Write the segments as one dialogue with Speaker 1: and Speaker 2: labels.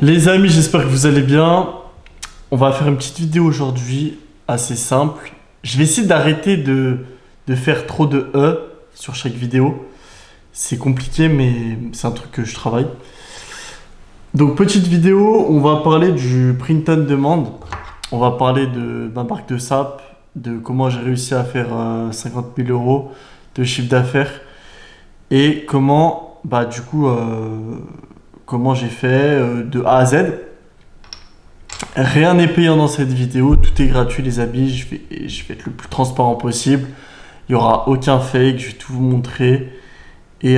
Speaker 1: Les amis, j'espère que vous allez bien. On va faire une petite vidéo aujourd'hui, assez simple. Je vais essayer d'arrêter de faire trop de sur chaque vidéo. C'est compliqué, mais c'est un truc que je travaille. Donc, petite vidéo, on va parler du print on demand. On va parler de ma marque de sap, de comment j'ai réussi à faire 50 000 euros de chiffre d'affaires et comment, comment j'ai fait de A à Z. Rien n'est payant dans cette vidéo, tout est gratuit les amis, je vais être le plus transparent possible. Il n'y aura aucun fake, je vais tout vous montrer. Et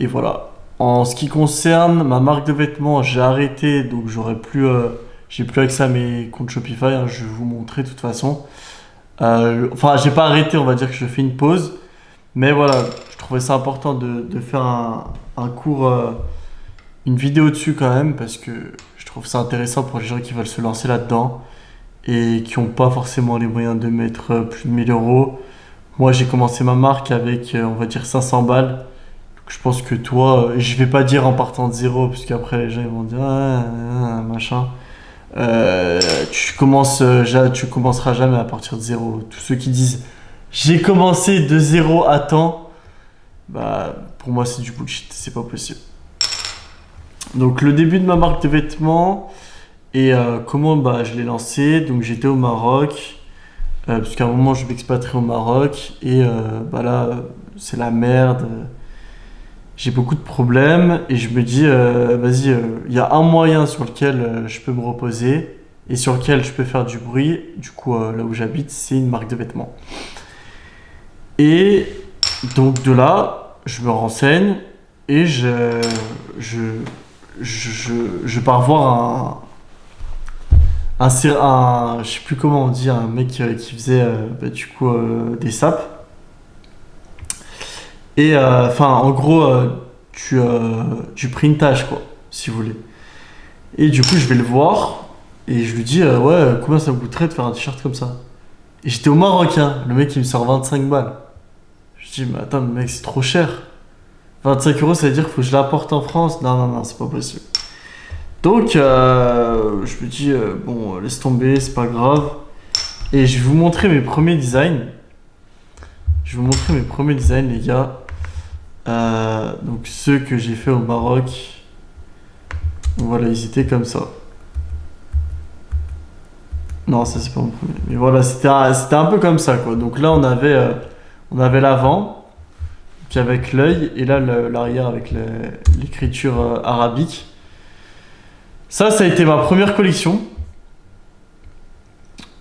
Speaker 1: voilà. En ce qui concerne ma marque de vêtements, j'ai arrêté, donc j'ai plus accès à mes comptes Shopify, hein, je vais vous montrer de toute façon. J'ai pas arrêté, on va dire que je fais une pause. Mais voilà, je trouvais ça important de faire un cours, une vidéo dessus quand même, parce que je trouve ça intéressant pour les gens qui veulent se lancer là-dedans et qui n'ont pas forcément les moyens de mettre plus de 1000 euros. Moi, j'ai commencé ma marque avec, on va dire, 500 balles. Donc, je pense que toi, je vais pas dire en partant de zéro, parce qu'après les gens ils vont dire machin. Tu commenceras jamais à partir de zéro. Tous ceux qui disent j'ai commencé de zéro à temps, bah pour moi c'est du bullshit, c'est pas possible. Donc le début de ma marque de vêtements et comment je l'ai lancé. Donc j'étais au Maroc, parce qu'à un moment je m'expatrie au Maroc et là c'est la merde. J'ai beaucoup de problèmes et je me dis vas-y, il y a un moyen sur lequel je peux me reposer et sur lequel je peux faire du bruit. Du coup là où j'habite, c'est une marque de vêtements. Et donc de là, je me renseigne et je pars voir je sais plus comment on dit, un mec qui faisait des saps. Et en gros, du printage quoi, si vous voulez. Et du coup, je vais le voir et je lui dis ouais, combien ça me coûterait de faire un t-shirt comme ça? Et j'étais au Maroc, hein. Le mec il me sort 25 balles. Je dis mais attends, mec, c'est trop cher. 25 euros, ça veut dire qu'il faut que je l'apporte en France. Non, c'est pas possible. Donc, je me dis, bon, laisse tomber, c'est pas grave. Et je vais vous montrer mes premiers designs. Les gars. Donc, ceux que j'ai fait au Maroc. Voilà, ils étaient comme ça. Non, ça, c'est pas mon premier. Mais voilà, c'était un peu comme ça, quoi. Donc là, on avait l'avant. Avec l'œil et là l'arrière avec l'écriture arabique. Ça a été ma première collection.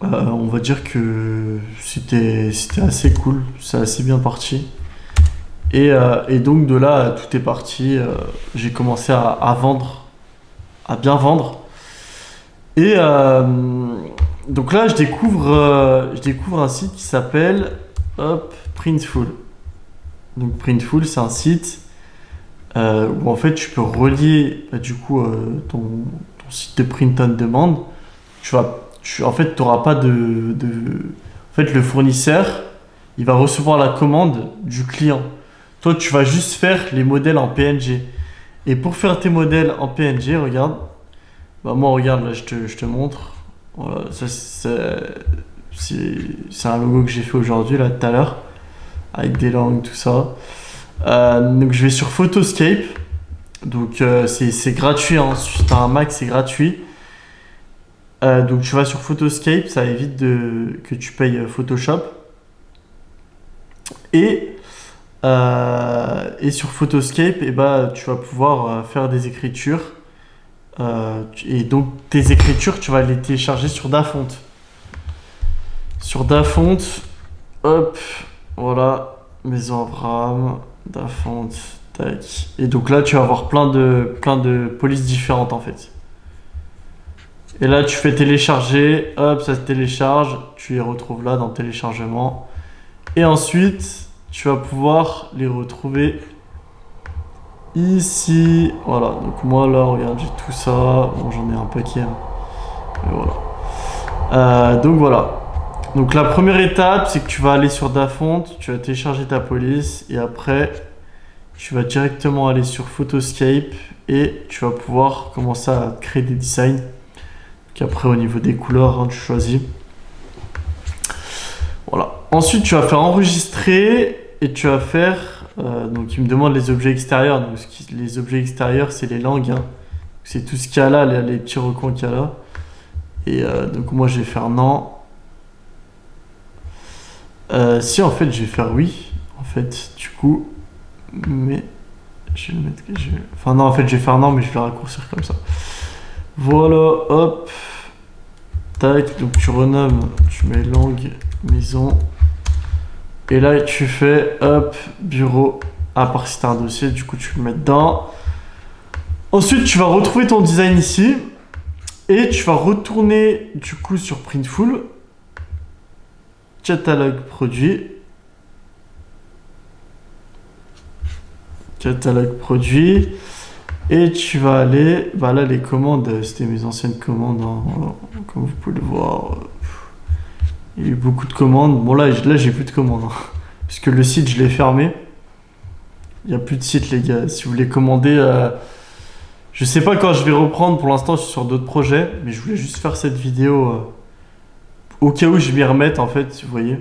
Speaker 1: On va dire que c'était assez cool, c'est assez bien parti. Et donc de là tout est parti. J'ai commencé à vendre, à bien vendre. Et donc là je découvre un site qui s'appelle Printful. Donc Printful, c'est un site où en fait tu peux relier ton site de print on demand. En fait, tu n'auras pas En fait, le fournisseur, il va recevoir la commande du client. Toi, tu vas juste faire les modèles en PNG. Et pour faire tes modèles en PNG, regarde. Moi, regarde, là, je te montre. Voilà, ça, c'est un logo que j'ai fait aujourd'hui, là, tout à l'heure. Avec des langues, tout ça. Donc je vais sur Photoscape. Donc c'est gratuit, hein. Si t'as un Mac, c'est gratuit. Donc tu vas sur Photoscape, ça évite que tu payes Photoshop. Et sur Photoscape, tu vas pouvoir faire des écritures. Et donc tes écritures, tu vas les télécharger sur Dafont. Sur Dafont, hop. Voilà, Maison Abraham, Dafont, tac. Et donc là, tu vas avoir plein de polices différentes en fait. Et là, tu fais télécharger, hop, ça se télécharge. Tu les retrouves là dans téléchargement. Et ensuite, tu vas pouvoir les retrouver ici. Voilà, donc moi là, regarde, j'ai tout ça. Bon, j'en ai un paquet. Et voilà. Donc voilà. Donc la première étape, c'est que tu vas aller sur Dafont, tu vas télécharger ta police et après, tu vas directement aller sur Photoscape et tu vas pouvoir commencer à créer des designs. Donc après, au niveau des couleurs, hein, tu choisis. Voilà. Ensuite, tu vas faire enregistrer et tu vas faire. Donc, il me demande les objets extérieurs. Donc, les objets extérieurs, c'est les langues, hein. C'est tout ce qu'il y a là, les petits recoins qu'il y a là. Et donc, moi, je vais faire non. Si, en fait, je vais faire oui. En fait, du coup. Mais. Je vais le mettre. Enfin, non, en fait, je vais faire non, mais je vais le raccourcir comme ça. Voilà, hop. Tac, donc tu renommes, tu mets langue, maison. Et là, tu fais, hop, bureau. À part si t'as un dossier, du coup, tu le mets dedans. Ensuite, tu vas retrouver ton design ici. Et tu vas retourner, du coup, sur Printful. Catalogue produit. Catalogue produit. Et tu vas aller, bah là les commandes, c'était mes anciennes commandes, hein, voilà. Comme vous pouvez le voir, il y a eu beaucoup de commandes. Bon là j'ai plus de commandes, hein, puisque le site je l'ai fermé. Il n'y a plus de site les gars, si vous voulez commander, je sais pas quand je vais reprendre, pour l'instant je suis sur d'autres projets, mais je voulais juste faire cette vidéo au cas où je m'y remette en fait, vous voyez.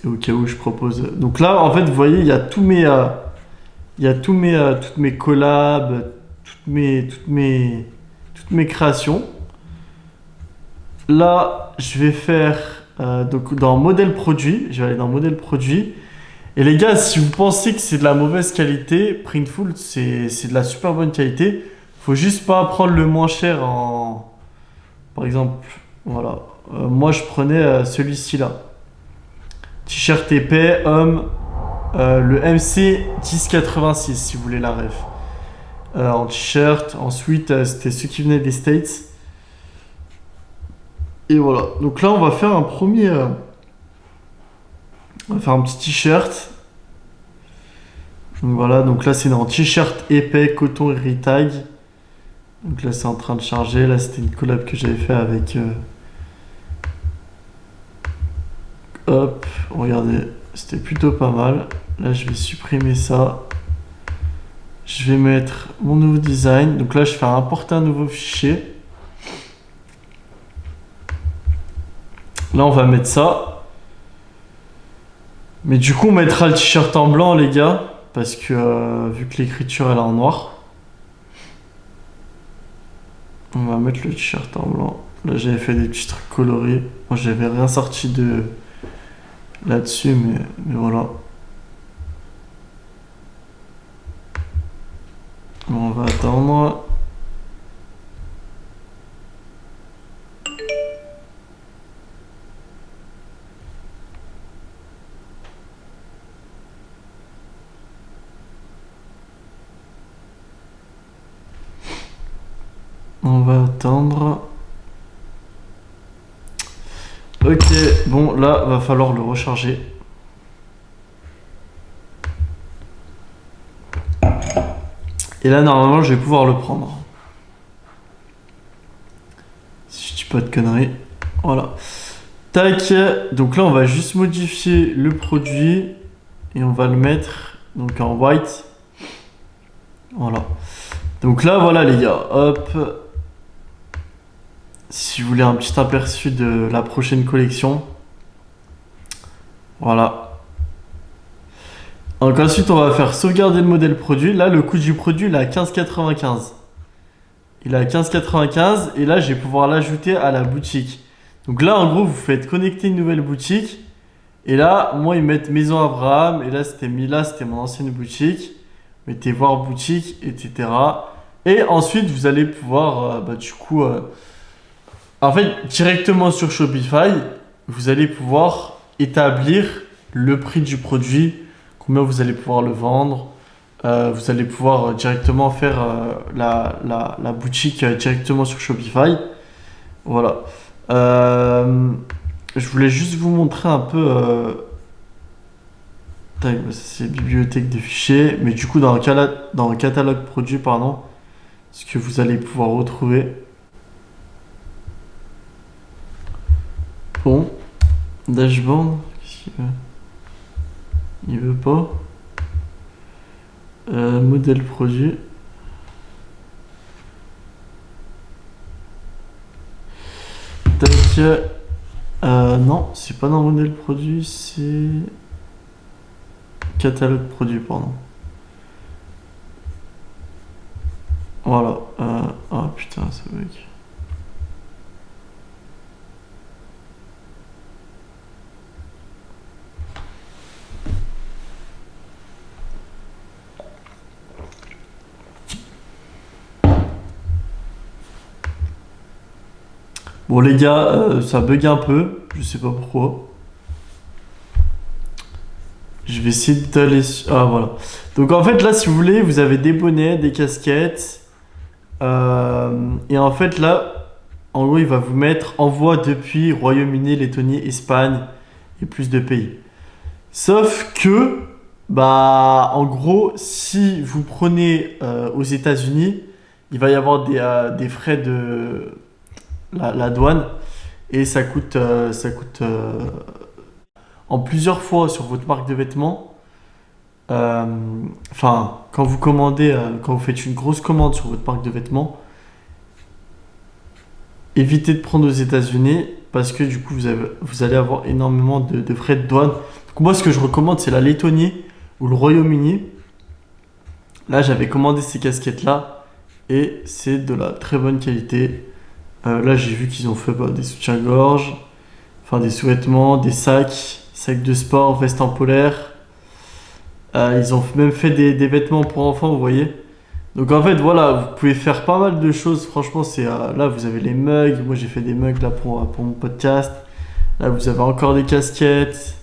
Speaker 1: Et au cas où je propose. Donc là en fait vous voyez il y a tous mes... il y a toutes mes collabs, toutes mes créations. Là, je vais faire donc dans modèle produit. Je vais aller dans modèle produit. Et les gars, si vous pensez que c'est de la mauvaise qualité, Printful, c'est de la super bonne qualité. Faut juste pas prendre le moins cher en... Par exemple, voilà. Moi, je prenais celui-ci là. T-shirt épais, homme. Le MC 1086 si vous voulez la ref en t-shirt. Ensuite c'était ceux qui venaient des States et voilà. Donc là on va faire un premier on va faire un petit t-shirt. Donc voilà, donc là c'est en t-shirt épais coton et tag. Donc là c'est en train de charger. Là c'était une collab que j'avais fait avec hop, regardez, c'était plutôt pas mal. Là, je vais supprimer ça. Je vais mettre mon nouveau design. Donc là, je fais importer un nouveau fichier. Là, on va mettre ça. Mais du coup, on mettra le t-shirt en blanc, les gars. Parce que vu que l'écriture, elle est en noir. On va mettre le t-shirt en blanc. Là, j'avais fait des petits trucs colorés. Moi, j'avais rien sorti de là-dessus, mais voilà. Bon, on va attendre. On va attendre. Ok, bon, là, va falloir le recharger. Et là, normalement, je vais pouvoir le prendre. Si je dis pas de conneries. Voilà. Tac. Donc là, on va juste modifier le produit. Et on va le mettre donc en white. Voilà. Donc là, voilà les gars. Hop. Si vous voulez un petit aperçu de la prochaine collection. Voilà. Donc ensuite, on va faire sauvegarder le modèle produit. Là, le coût du produit, il est à 15,95. Il est à 15,95 et là, je vais pouvoir l'ajouter à la boutique. Donc là, en gros, vous faites connecter une nouvelle boutique. Et là, moi, ils mettent Maison Abraham. Et là, c'était mon ancienne boutique. Mettez voir boutique, etc. Et ensuite, vous allez pouvoir, du coup, en fait, directement sur Shopify, vous allez pouvoir établir le prix du produit, combien vous allez pouvoir le vendre. Vous allez pouvoir directement faire la boutique directement sur Shopify. Voilà. Je voulais juste vous montrer un peu. C'est bibliothèque de fichiers. Mais du coup, dans le catalogue produit, pardon, ce que vous allez pouvoir retrouver. Bon. Dashboard. Qu'est-ce qu'il veut? Il veut pas. Modèle produit. Tac. Non, c'est pas dans modèle produit, c'est catalogue produit, pardon. Voilà. Ah putain, ça bug. Bon les gars, ça bug un peu, je sais pas pourquoi. Je vais essayer d'aller Ah voilà. Donc en fait là si vous voulez, vous avez des bonnets, des casquettes. Et en fait là, en gros il va vous mettre envoi depuis Royaume-Uni, Lettonie, Espagne et plus de pays. Sauf que, bah en gros, si vous prenez aux États-Unis, il va y avoir des frais de la douane et ça coûte en plusieurs fois sur votre marque de vêtements. Enfin, quand vous commandez, quand vous faites une grosse commande sur votre marque de vêtements, évitez de prendre aux États-Unis parce que du coup, vous allez avoir énormément de frais de douane. Donc, moi, ce que je recommande, c'est la Lettonie ou le Royaume-Uni. Là, j'avais commandé ces casquettes-là et c'est de la très bonne qualité. Là, j'ai vu qu'ils ont fait des soutiens-gorge, enfin des sous-vêtements, des sacs de sport, vestes en polaire. Ils ont même fait des vêtements pour enfants, vous voyez. Donc en fait, voilà, vous pouvez faire pas mal de choses. Franchement, là, vous avez les mugs. Moi, j'ai fait des mugs là pour mon podcast. Là, vous avez encore des casquettes.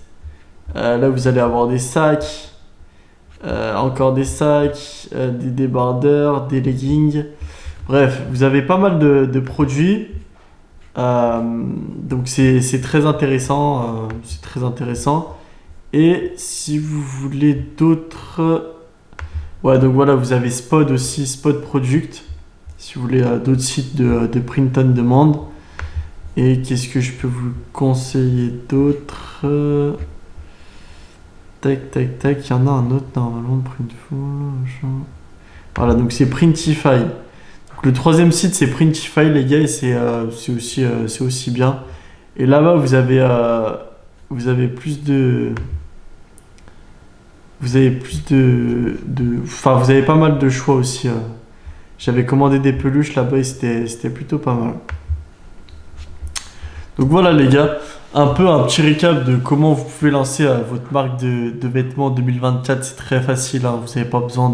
Speaker 1: Là, vous allez avoir des sacs. Encore des sacs, des débardeurs, des leggings. Bref, vous avez pas mal de produits. Donc c'est très intéressant. C'est très intéressant. Et si vous voulez d'autres... Ouais, donc voilà, vous avez Spot aussi, Spot Product. Si vous voulez d'autres sites de print on demand. Et qu'est-ce que je peux vous conseiller d'autre? Tac, tac, tac. Il y en a un autre normalement de Printful. Voilà, donc c'est Printify. Donc, le troisième site, c'est Printify, les gars, et c'est aussi bien. Et là-bas, vous avez plus de... Enfin, vous avez pas mal de choix aussi. J'avais commandé des peluches là-bas et c'était plutôt pas mal. Donc voilà les gars, un petit récap de comment vous pouvez lancer votre marque de vêtements 2024. C'est très facile, hein. Vous n'avez pas besoin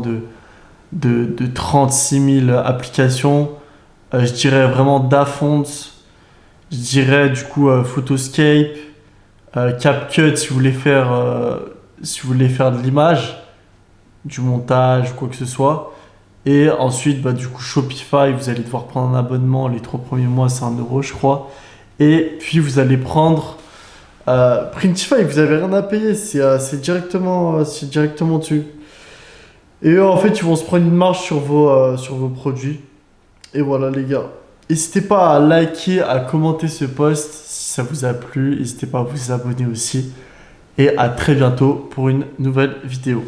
Speaker 1: de 36 000 applications. Je dirais vraiment Dafont. Je dirais du coup Photoscape, CapCut si vous voulez faire de l'image, du montage, quoi que ce soit. Et ensuite, bah, du coup, Shopify, vous allez devoir prendre un abonnement. Les 3 premiers mois, c'est 1 €, je crois. Et puis, vous allez prendre Printify, vous n'avez rien à payer. C'est directement dessus. Et eux, en fait, ils vont se prendre une marge sur vos produits. Et voilà, les gars. N'hésitez pas à liker, à commenter ce post si ça vous a plu. N'hésitez pas à vous abonner aussi. Et à très bientôt pour une nouvelle vidéo.